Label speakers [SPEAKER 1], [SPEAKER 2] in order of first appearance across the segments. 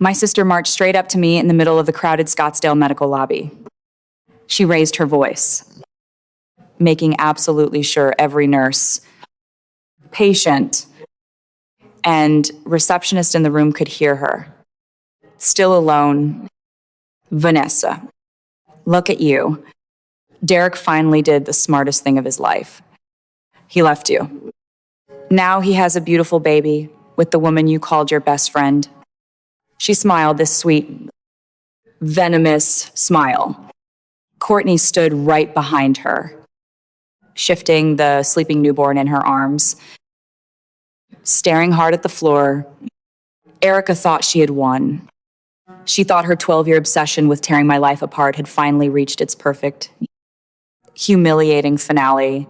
[SPEAKER 1] My sister marched straight up to me in the middle of the crowded Scottsdale medical lobby. She raised her voice, making absolutely sure every nurse, patient, and receptionist in the room could hear her. Still alone, Vanessa, look at you. Derek finally did the smartest thing of his life. He left you. Now he has a beautiful baby with the woman you called your best friend. She smiled this sweet, venomous smile. Courtney stood right behind her, shifting the sleeping newborn in her arms. Staring hard at the floor, Erica thought she had won. She thought her 12-year obsession with tearing my life apart had finally reached its perfect, humiliating finale.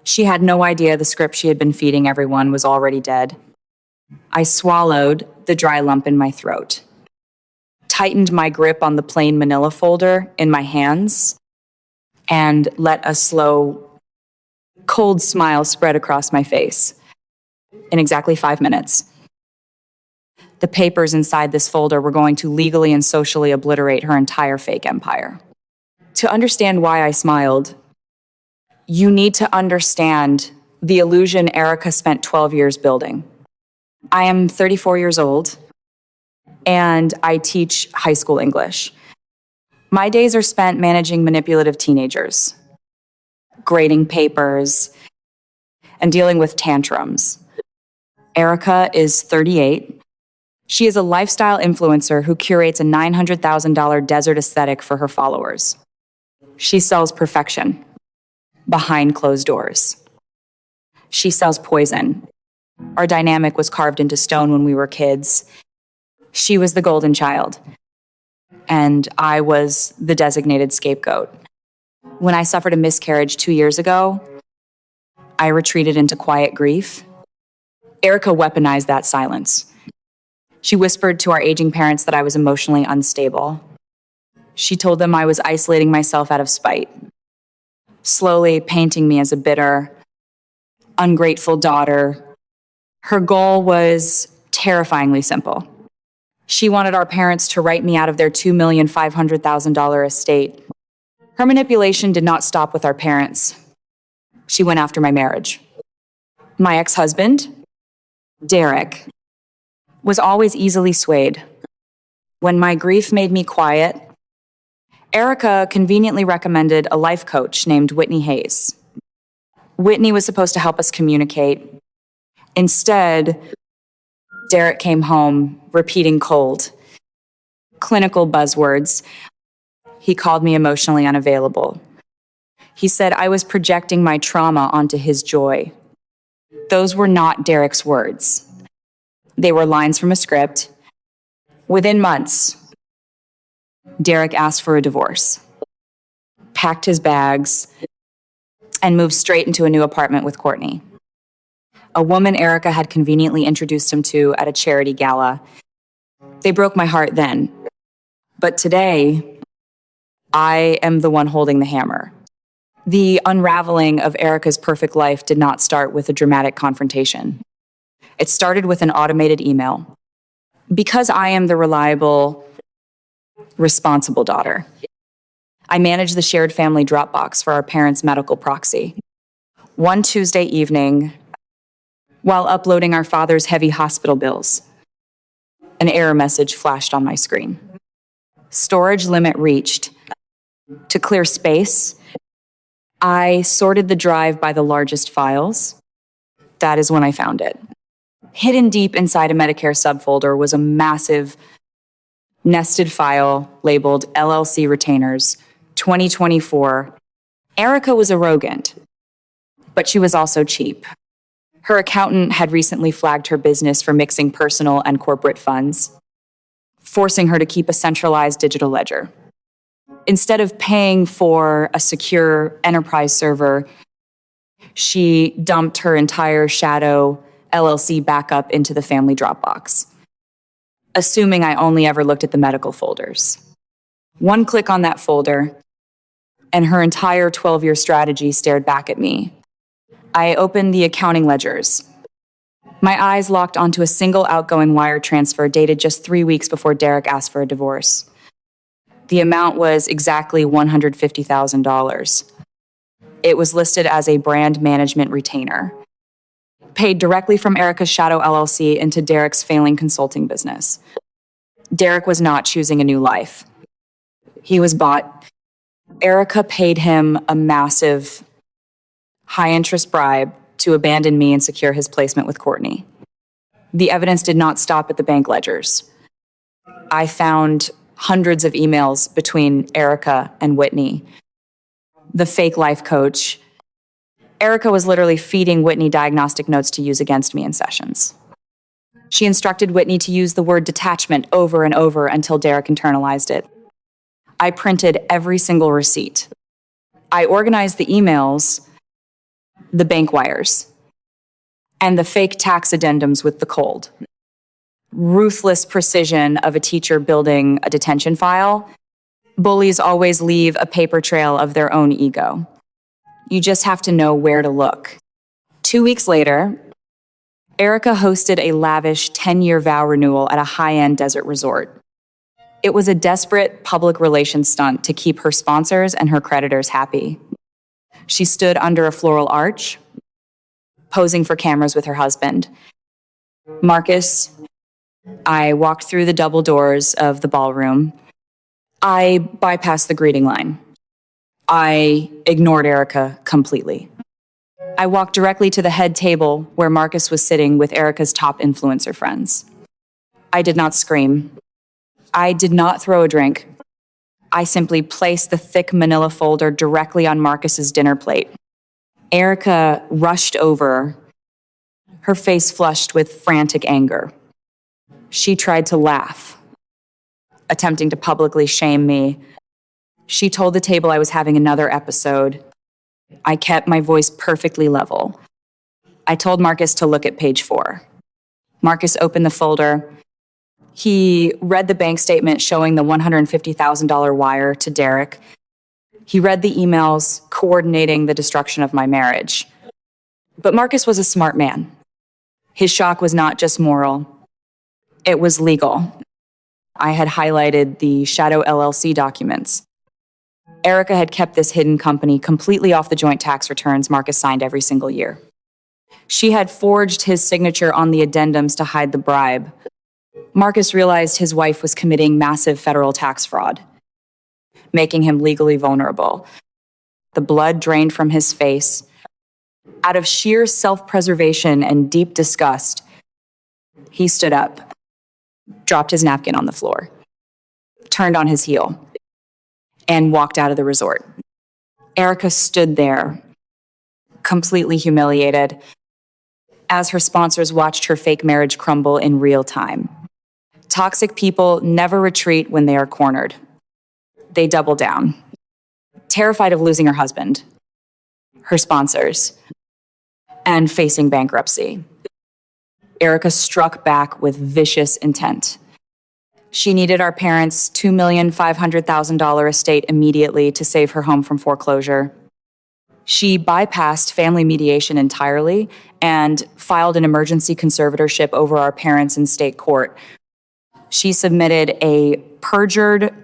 [SPEAKER 1] She had no idea the script she had been feeding everyone was already dead. I swallowed the dry lump in my throat, tightened my grip on the plain manila folder in my hands, and let a slow, cold smile spread across my face. In exactly 5 minutes, the papers inside this folder were going to legally and socially obliterate her entire fake empire. To understand why I smiled, you need to understand the illusion Erica spent 12 years building. I am 34 years old, and I teach high school English. My days are spent managing manipulative teenagers, grading papers, and dealing with tantrums. Erica is 38. She is a lifestyle influencer who curates a $900,000 desert aesthetic for her followers. She sells perfection behind closed doors. She sells poison. Our dynamic was carved into stone when we were kids. She was the golden child, and I was the designated scapegoat. When I suffered a miscarriage 2 years ago, I retreated into quiet grief. Erica weaponized that silence. She whispered to our aging parents that I was emotionally unstable. She told them I was isolating myself out of spite, slowly painting me as a bitter, ungrateful daughter. Her goal was terrifyingly simple. She wanted our parents to write me out of their $2,500,000 estate. Her manipulation did not stop with our parents. She went after my marriage. My ex-husband, Derek, was always easily swayed. When my grief made me quiet, Erica conveniently recommended a life coach named Whitney Hayes. Whitney was supposed to help us communicate. Instead, Derek came home repeating cold, clinical buzzwords. He called me emotionally unavailable. He said I was projecting my trauma onto his joy. Those were not Derek's words. They were lines from a script. Within months, Derek asked for a divorce, packed his bags, and moved straight into a new apartment with Courtney, a woman Erica had conveniently introduced him to at a charity gala. They broke my heart then, but today, I am the one holding the hammer. The unraveling of Erica's perfect life did not start with a dramatic confrontation. It started with an automated email. Because I am the reliable, responsible daughter, I manage the shared family Dropbox for our parents' medical proxy. One Tuesday evening, while uploading our father's heavy hospital bills, an error message flashed on my screen. Storage limit reached. To clear space, I sorted the drive by the largest files. That is when I found it. Hidden deep inside a Medicare subfolder was a massive, nested file labeled LLC Retainers 2024. Erica was arrogant, but she was also cheap. Her accountant had recently flagged her business for mixing personal and corporate funds, forcing her to keep a centralized digital ledger. Instead of paying for a secure enterprise server, she dumped her entire shadow LLC backup into the family Dropbox, assuming I only ever looked at the medical folders. One click on that folder, and her entire 12-year strategy stared back at me. I opened the accounting ledgers. My eyes locked onto a single outgoing wire transfer dated just 3 weeks before Derek asked for a divorce. The amount was exactly $150,000. It was listed as a brand management retainer, paid directly from Erica's Shadow LLC into Derek's failing consulting business. Derek was not choosing a new life. He was bought. Erica paid him a massive, high-interest bribe to abandon me and secure his placement with Courtney. The evidence did not stop at the bank ledgers. I found hundreds of emails between Erica and Whitney, the fake life coach. Erica was literally feeding Whitney diagnostic notes to use against me in sessions. She instructed Whitney to use the word detachment over and over until Derek internalized it. I printed every single receipt. I organized the emails, the bank wires, and the fake tax addendums with the cold. Ruthless precision of a teacher building a detention file. Bullies always leave a paper trail of their own ego. You just have to know where to look. 2 weeks later, Erica hosted a lavish 10-year vow renewal at a high-end desert resort. It was a desperate public relations stunt to keep her sponsors and her creditors happy. She stood under a floral arch, posing for cameras with her husband. Marcus, I walked through the double doors of the ballroom. I bypassed the greeting line. I ignored Erica completely. I walked directly to the head table where Marcus was sitting with Erica's top influencer friends. I did not scream. I did not throw a drink. I simply placed the thick manila folder directly on Marcus's dinner plate. Erica rushed over, her face flushed with frantic anger. She tried to laugh, attempting to publicly shame me. She told the table I was having another episode. I kept my voice perfectly level. I told Marcus to look at page 4. Marcus opened the folder. He read the bank statement showing the $150,000 wire to Derek. He read the emails coordinating the destruction of my marriage. But Marcus was a smart man. His shock was not just moral. It was legal. I had highlighted the Shadow LLC documents. Erica had kept this hidden company completely off the joint tax returns Marcus signed every single year. She had forged his signature on the addendums to hide the bribe. Marcus realized his wife was committing massive federal tax fraud, making him legally vulnerable. The blood drained from his face. Out of sheer self-preservation and deep disgust, he stood up, dropped his napkin on the floor, turned on his heel, and walked out of the resort. Erica stood there, completely humiliated, as her sponsors watched her fake marriage crumble in real time. Toxic people never retreat when they are cornered. They double down, terrified of losing her husband, her sponsors, and facing bankruptcy. Erica struck back with vicious intent. She needed our parents' $2,500,000 estate immediately to save her home from foreclosure. She bypassed family mediation entirely and filed an emergency conservatorship over our parents in state court. She submitted a perjured,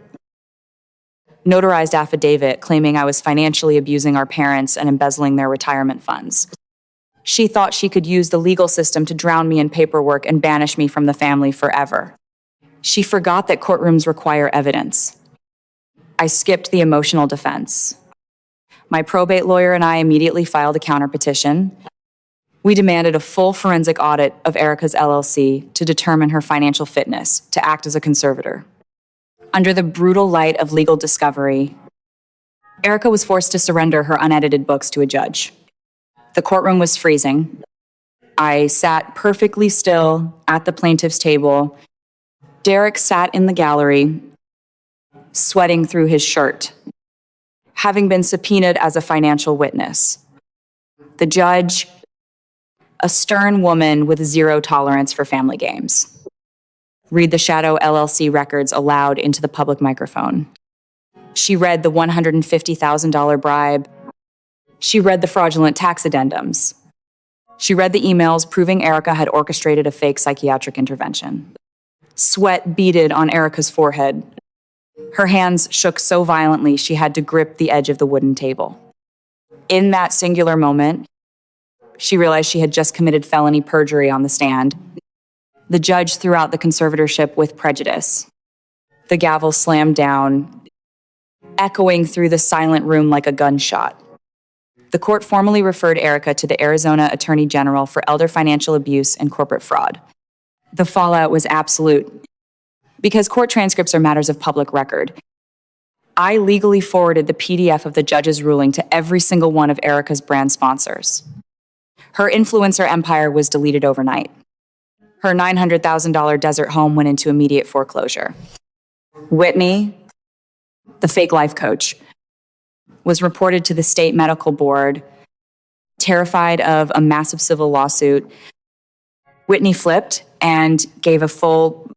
[SPEAKER 1] notarized affidavit claiming I was financially abusing our parents and embezzling their retirement funds. She thought she could use the legal system to drown me in paperwork and banish me from the family forever. She forgot that courtrooms require evidence. I skipped the emotional defense. My probate lawyer and I immediately filed a counterpetition. We demanded a full forensic audit of Erica's LLC to determine her financial fitness to act as a conservator. Under the brutal light of legal discovery, Erica was forced to surrender her unedited books to a judge. The courtroom was freezing. I sat perfectly still at the plaintiff's table. Derek sat in the gallery, sweating through his shirt, having been subpoenaed as a financial witness. The judge, a stern woman with zero tolerance for family games. Read the Shadow LLC records aloud into the public microphone. She read the $150,000 bribe. She read the fraudulent tax addendums. She read the emails proving Erica had orchestrated a fake psychiatric intervention. Sweat beaded on Erica's forehead. Her hands shook so violently she had to grip the edge of the wooden table. In that singular moment, she realized she had just committed felony perjury on the stand. The judge threw out the conservatorship with prejudice. The gavel slammed down, echoing through the silent room like a gunshot. The court formally referred Erica to the Arizona Attorney General for elder financial abuse and corporate fraud. The fallout was absolute. Because court transcripts are matters of public record, I legally forwarded the PDF of the judge's ruling to every single one of Erica's brand sponsors. Her influencer empire was deleted overnight. Her $900,000 desert home went into immediate foreclosure. Whitney, the fake life coach, was reported to the state medical board, terrified of a massive civil lawsuit. Whitney flipped and gave a full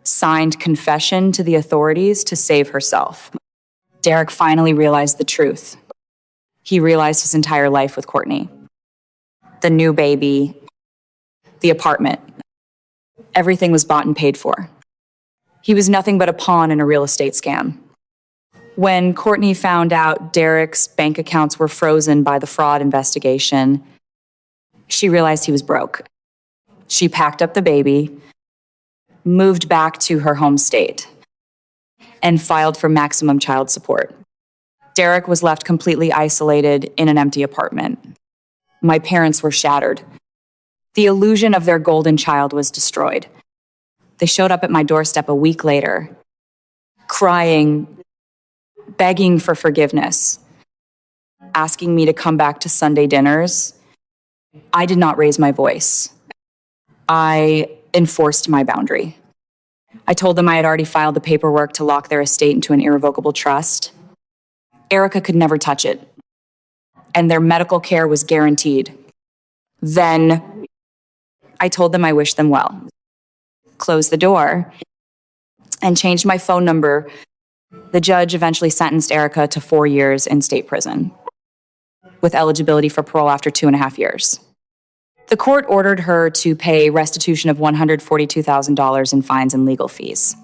[SPEAKER 1] signed confession to the authorities to save herself. Derek finally realized the truth. He realized his entire life with Courtney. The new baby, the apartment. Everything was bought and paid for. He was nothing but a pawn in a real estate scam. When Courtney found out Derek's bank accounts were frozen by the fraud investigation, she realized he was broke. She packed up the baby, moved back to her home state, and filed for maximum child support. Derek was left completely isolated in an empty apartment. My parents were shattered. The illusion of their golden child was destroyed. They showed up at my doorstep a week later, crying, begging for forgiveness, asking me to come back to Sunday dinners. I did not raise my voice. I enforced my boundary. I told them I had already filed the paperwork to lock their estate into an irrevocable trust. Erica could never touch it, and their medical care was guaranteed. Then I told them I wished them well, closed the door, and changed my phone number. The judge eventually sentenced Erica to 4 years in state prison, with eligibility for parole after 2.5 years. The court ordered her to pay restitution of $142,000 in fines and legal fees.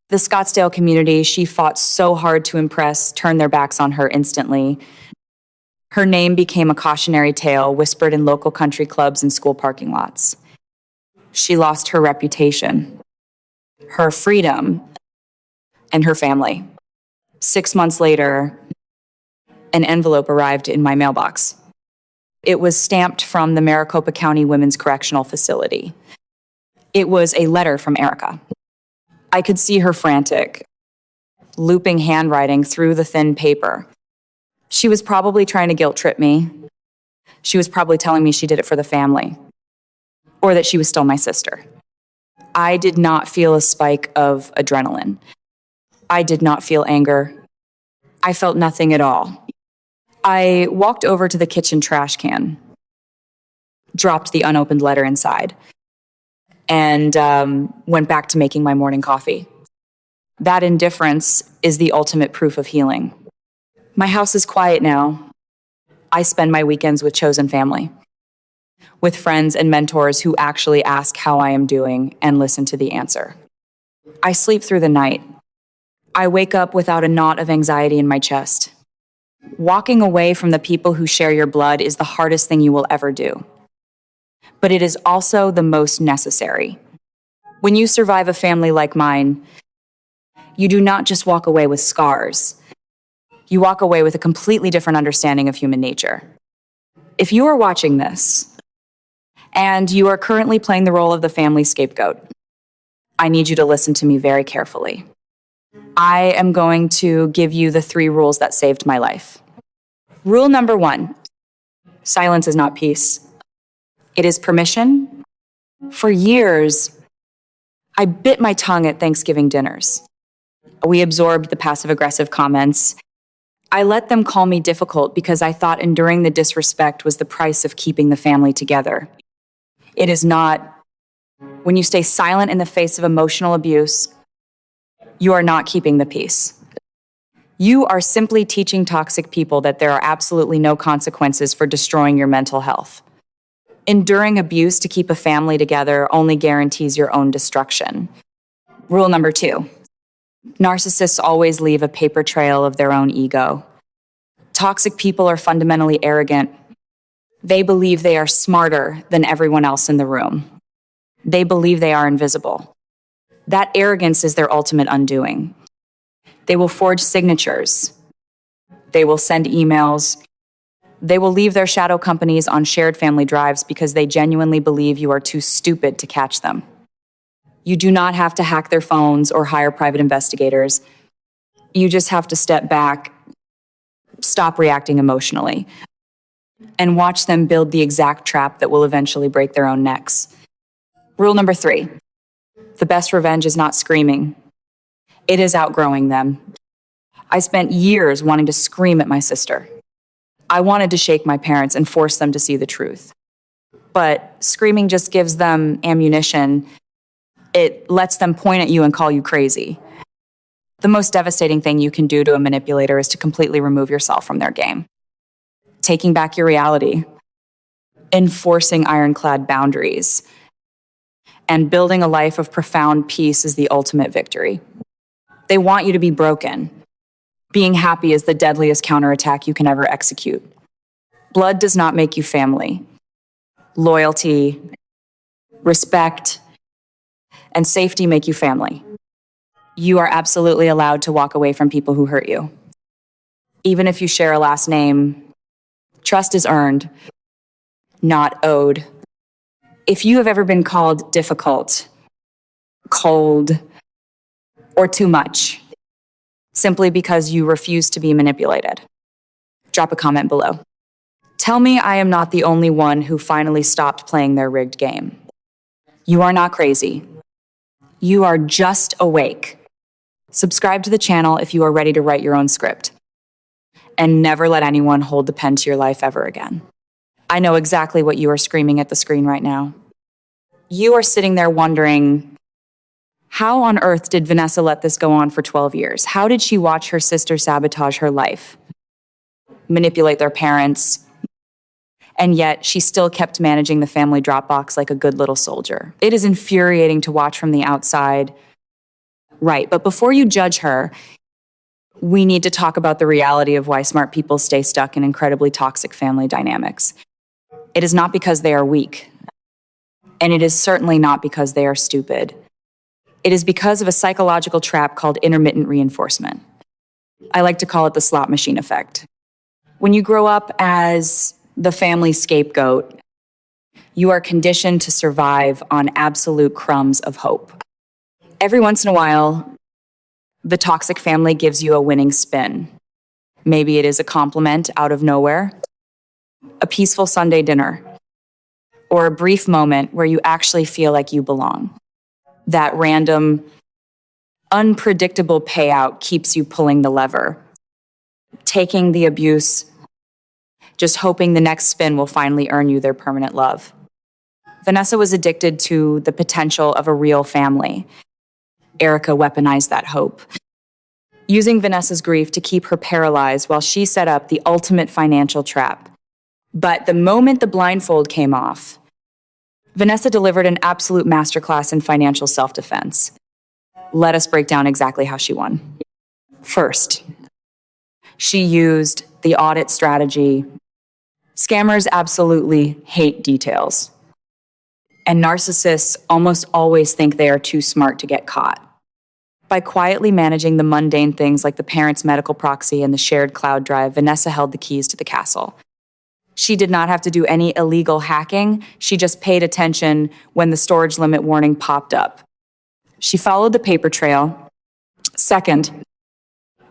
[SPEAKER 1] The Scottsdale community she fought so hard to impress turned their backs on her instantly. Her name became a cautionary tale whispered in local country clubs and school parking lots. She lost her reputation, her freedom, and her family. 6 months later, an envelope arrived in my mailbox. It was stamped from the Maricopa County Women's Correctional Facility. It was a letter from Erica. I could see her frantic, looping handwriting through the thin paper. She was probably trying to guilt trip me. She was probably telling me she did it for the family, or that she was still my sister. I did not feel a spike of adrenaline. I did not feel anger. I felt nothing at all. I walked over to the kitchen trash can, dropped the unopened letter inside, and went back to making my morning coffee. That indifference is the ultimate proof of healing. My house is quiet now. I spend my weekends with chosen family, with friends and mentors who actually ask how I am doing and listen to the answer. I sleep through the night. I wake up without a knot of anxiety in my chest. Walking away from the people who share your blood is the hardest thing you will ever do. But it is also the most necessary. When you survive a family like mine, you do not just walk away with scars. You walk away with a completely different understanding of human nature. If you are watching this, and you are currently playing the role of the family scapegoat, I need you to listen to me very carefully. I am going to give you the 3 rules that saved my life. Rule number 1, silence is not peace. It is permission. For years, I bit my tongue at Thanksgiving dinners. We absorbed the passive-aggressive comments. I let them call me difficult because I thought enduring the disrespect was the price of keeping the family together. It is not. When you stay silent in the face of emotional abuse, you are not keeping the peace. You are simply teaching toxic people that there are absolutely no consequences for destroying your mental health. Enduring abuse to keep a family together only guarantees your own destruction. Rule number 2. Narcissists always leave a paper trail of their own ego. Toxic people are fundamentally arrogant. They believe they are smarter than everyone else in the room. They believe they are invisible. That arrogance is their ultimate undoing. They will forge signatures. They will send emails. They will leave their shadow companies on shared family drives because they genuinely believe you are too stupid to catch them. You do not have to hack their phones or hire private investigators. You just have to step back, stop reacting emotionally, and watch them build the exact trap that will eventually break their own necks. Rule number 3. The best revenge is not screaming. It is outgrowing them. I spent years wanting to scream at my sister. I wanted to shake my parents and force them to see the truth. But screaming just gives them ammunition. It lets them point at you and call you crazy. The most devastating thing you can do to a manipulator is to completely remove yourself from their game. Taking back your reality, enforcing ironclad boundaries, and building a life of profound peace is the ultimate victory. They want you to be broken. Being happy is the deadliest counterattack you can ever execute. Blood does not make you family. Loyalty, respect, and safety make you family. You are absolutely allowed to walk away from people who hurt you. Even if you share a last name, trust is earned, not owed. If you have ever been called difficult, cold, or too much, simply because you refuse to be manipulated, drop a comment below. Tell me I am not the only one who finally stopped playing their rigged game. You are not crazy. You are just awake. Subscribe to the channel if you are ready to write your own script. And never let anyone hold the pen to your life ever again. I know exactly what you are screaming at the screen right now. You are sitting there wondering, how on earth did Vanessa let this go on for 12 years? How did she watch her sister sabotage her life, manipulate their parents, and yet she still kept managing the family Dropbox like a good little soldier? It is infuriating to watch from the outside. Right, but before you judge her, we need to talk about the reality of why smart people stay stuck in incredibly toxic family dynamics. It is not because they are weak, and it is certainly not because they are stupid. It is because of a psychological trap called intermittent reinforcement. I like to call it the slot machine effect. When you grow up as the family scapegoat, you are conditioned to survive on absolute crumbs of hope. Every once in a while, the toxic family gives you a winning spin. Maybe it is a compliment out of nowhere, a peaceful Sunday dinner, or a brief moment where you actually feel like you belong. That random, unpredictable payout keeps you pulling the lever, taking the abuse, just hoping the next spin will finally earn you their permanent love. Vanessa was addicted to the potential of a real family. Erica weaponized that hope, using Vanessa's grief to keep her paralyzed while she set up the ultimate financial trap. But the moment the blindfold came off, Vanessa delivered an absolute masterclass in financial self-defense. Let us break down exactly how she won. First, she used the audit strategy. Scammers absolutely hate details. And narcissists almost always think they are too smart to get caught. By quietly managing the mundane things like the parents' medical proxy and the shared cloud drive, Vanessa held the keys to the castle. She did not have to do any illegal hacking. She just paid attention when the storage limit warning popped up. She followed the paper trail. Second,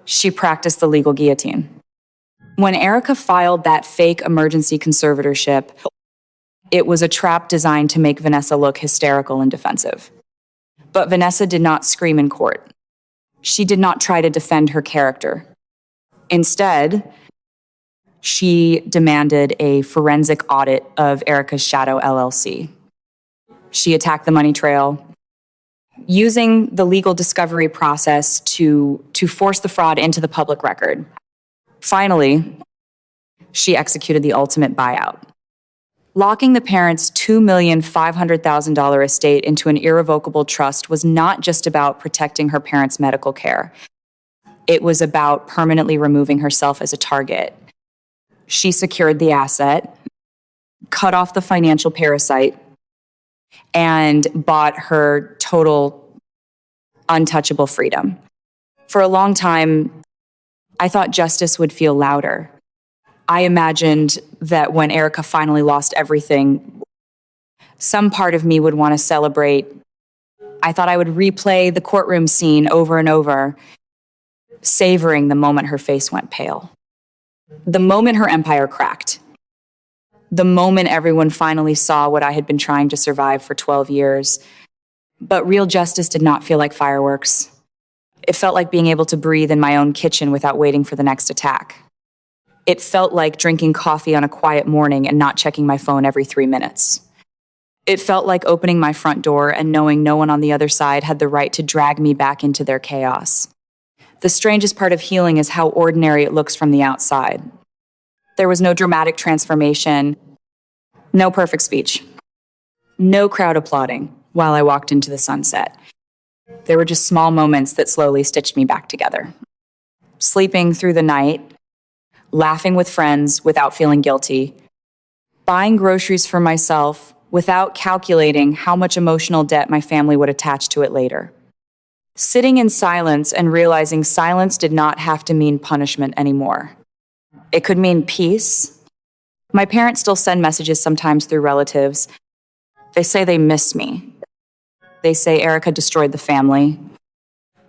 [SPEAKER 1] she practiced the legal guillotine. When Erica filed that fake emergency conservatorship, it was a trap designed to make Vanessa look hysterical and defensive. But Vanessa did not scream in court. She did not try to defend her character. Instead, she demanded a forensic audit of Erica's Shadow LLC. She attacked the money trail, using the legal discovery process to force the fraud into the public record. Finally, she executed the ultimate buyout. Locking the parents' $2,500,000 estate into an irrevocable trust was not just about protecting her parents' medical care. It was about permanently removing herself as a target. She secured the asset, cut off the financial parasite, and bought her total untouchable freedom. For a long time, I thought justice would feel louder. I imagined that when Erica finally lost everything, some part of me would want to celebrate. I thought I would replay the courtroom scene over and over, savoring the moment her face went pale. The moment her empire cracked. The moment everyone finally saw what I had been trying to survive for 12 years. But real justice did not feel like fireworks. It felt like being able to breathe in my own kitchen without waiting for the next attack. It felt like drinking coffee on a quiet morning and not checking my phone every 3 minutes. It felt like opening my front door and knowing no one on the other side had the right to drag me back into their chaos. The strangest part of healing is how ordinary it looks from the outside. There was no dramatic transformation, no perfect speech, no crowd applauding while I walked into the sunset. There were just small moments that slowly stitched me back together. Sleeping through the night, laughing with friends without feeling guilty, buying groceries for myself without calculating how much emotional debt my family would attach to it later. Sitting in silence and realizing silence did not have to mean punishment anymore. It could mean peace. My parents still send messages sometimes through relatives. They say they miss me. They say Erica destroyed the family.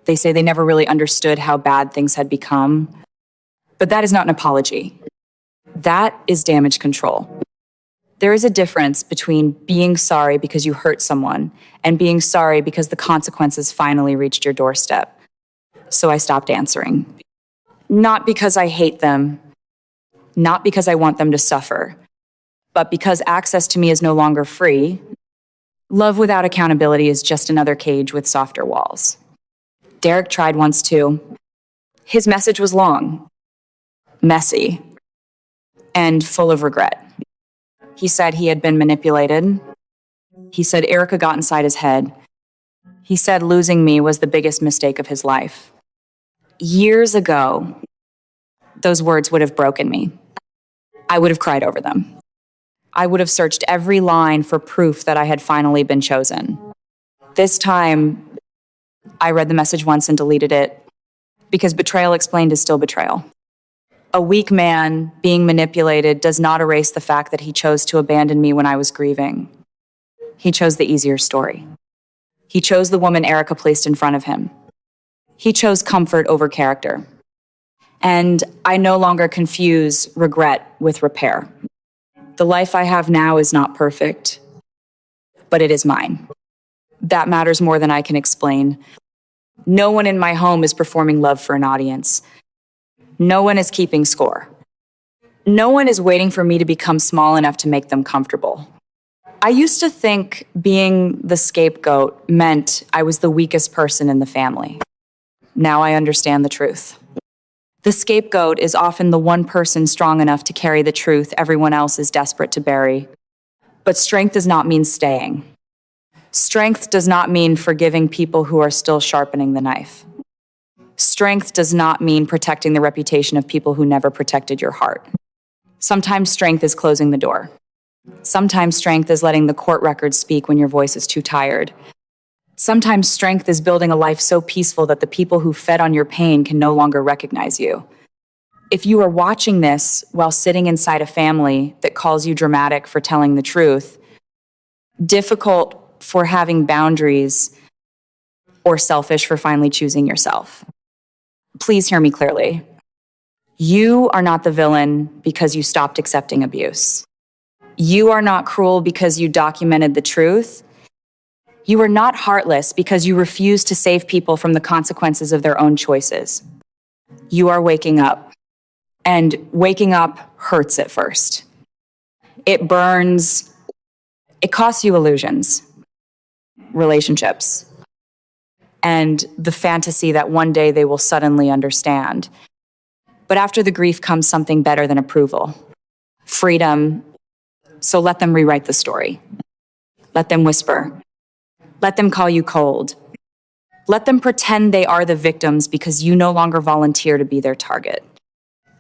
[SPEAKER 1] They say they never really understood how bad things had become. But that is not an apology. That is damage control. There is a difference between being sorry because you hurt someone and being sorry because the consequences finally reached your doorstep. So I stopped answering. Not because I hate them, not because I want them to suffer, but because access to me is no longer free. Love without accountability is just another cage with softer walls. Derek tried once too. His message was long, messy, and full of regret. He said he had been manipulated. He said Erica got inside his head. He said losing me was the biggest mistake of his life. Years ago, those words would have broken me. I would have cried over them. I would have searched every line for proof that I had finally been chosen. This time, I read the message once and deleted it because betrayal explained is still betrayal. A weak man being manipulated does not erase the fact that he chose to abandon me when I was grieving. He chose the easier story. He chose the woman Erica placed in front of him. He chose comfort over character. And I no longer confuse regret with repair. The life I have now is not perfect, but it is mine. That matters more than I can explain. No one in my home is performing love for an audience. No one is keeping score. No one is waiting for me to become small enough to make them comfortable. I used to think being the scapegoat meant I was the weakest person in the family. Now I understand the truth. The scapegoat is often the one person strong enough to carry the truth everyone else is desperate to bury. But strength does not mean staying. Strength does not mean forgiving people who are still sharpening the knife. Strength does not mean protecting the reputation of people who never protected your heart. Sometimes strength is closing the door. Sometimes strength is letting the court records speak when your voice is too tired. Sometimes strength is building a life so peaceful that the people who fed on your pain can no longer recognize you. If you are watching this while sitting inside a family that calls you dramatic for telling the truth, difficult for having boundaries, or selfish for finally choosing yourself, please hear me clearly. You are not the villain because you stopped accepting abuse. You are not cruel because you documented the truth. You are not heartless because you refuse to save people from the consequences of their own choices. You are waking up. And waking up hurts at first. It burns. It costs you illusions, relationships, and the fantasy that one day they will suddenly understand. But after the grief comes something better than approval. Freedom, So let them rewrite the story. Let them whisper. Let them call you cold. Let them pretend they are the victims because you no longer volunteer to be their target.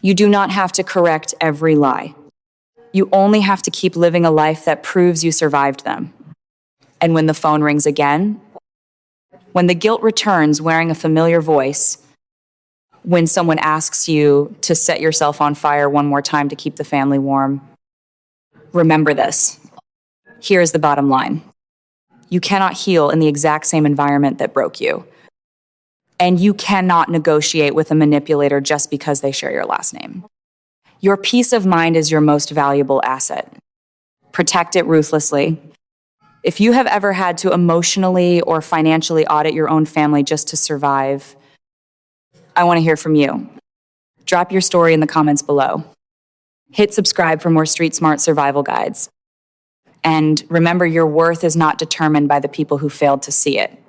[SPEAKER 1] You do not have to correct every lie. You only have to keep living a life that proves you survived them. And when the phone rings again, when the guilt returns wearing a familiar voice, when someone asks you to set yourself on fire one more time to keep the family warm, remember this. Here is the bottom line. You cannot heal in the exact same environment that broke you. And you cannot negotiate with a manipulator just because they share your last name. Your peace of mind is your most valuable asset. Protect it ruthlessly. If you have ever had to emotionally or financially audit your own family just to survive, I want to hear from you. Drop your story in the comments below. Hit subscribe for more street smart survival guides. And remember, your worth is not determined by the people who failed to see it.